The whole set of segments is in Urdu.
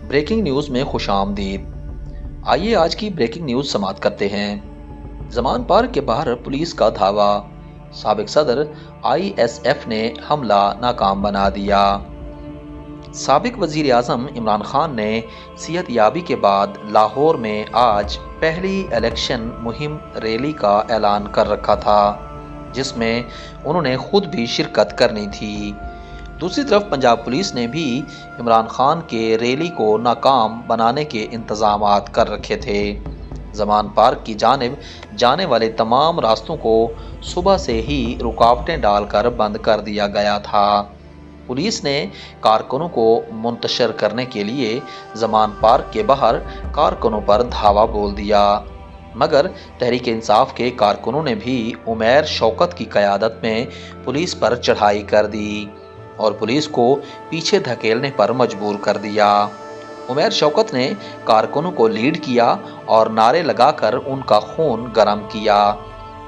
بریکنگ نیوز میں خوش آمدید۔ آئیے آج کی بریکنگ نیوز سماعت کرتے ہیں۔ زمان پارک کے باہر پولیس کا دھاوا، سابق صدر ISF نے حملہ ناکام بنا دیا۔ سابق وزیر اعظم عمران خان نے صحت یابی کے بعد لاہور میں آج پہلی الیکشن مہم ریلی کا اعلان کر رکھا تھا، جس میں انہوں نے خود بھی شرکت کرنی تھی۔ دوسری طرف پنجاب پولیس نے بھی عمران خان کے ریلی کو ناکام بنانے کے انتظامات کر رکھے تھے۔ زمان پارک کی جانب جانے والے تمام راستوں کو صبح سے ہی رکاوٹیں ڈال کر بند کر دیا گیا تھا۔ پولیس نے کارکنوں کو منتشر کرنے کے لیے زمان پارک کے باہر کارکنوں پر دھاوا بول دیا، مگر تحریک انصاف کے کارکنوں نے بھی عمیر شوکت کی قیادت میں پولیس پر چڑھائی کر دی اور پولیس کو پیچھے دھکیلنے پر مجبور کر دیا۔ عمیر شوکت نے کارکنوں کو لیڈ کیا اور نعرے لگا کر ان کا خون گرم کیا۔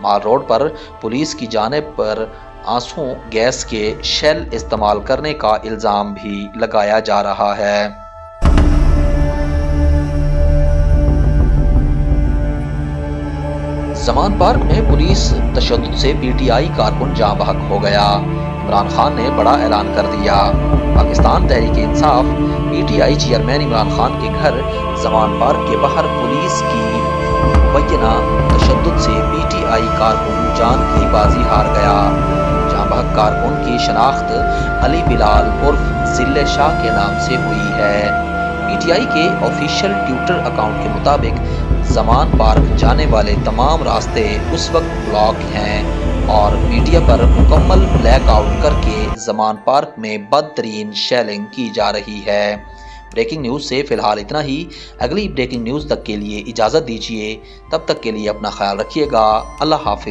مال روڈ پر پولیس کی جانب پر آنسو گیس کے شیل استعمال کرنے کا الزام بھی لگایا جا رہا ہے۔ زمان پارک میں پولیس تشدد سے PTI کارکن جاں بحق ہو گیا۔ عمران خان نے بڑا اعلان کر دیا۔ پاکستان تحریک انصاف PTI چیئرمین عمران خان کے گھر زمان پارک کے باہر پولیس کی مبینہ تشدد سے PTI کارکن جان کی بازی ہار گیا۔ جاں بحق کارکن کی شناخت علی بلال عرف ذلِ شاہ کے نام سے ہوئی ہے۔ PTI کے آفیشیل ٹویٹر اکاؤنٹ کے مطابق زمان پارک جانے والے تمام راستے اس وقت بلاک ہیں اور میڈیا پر مکمل بلیک آؤٹ کر کے زمان پارک میں بدترین شیلنگ کی جا رہی ہے۔ بریکنگ نیوز سے فی الحال اتنا ہی۔ اگلی بریکنگ نیوز تک کے لیے اجازت دیجیے، تب تک کے لیے اپنا خیال رکھیے گا۔ اللہ حافظ۔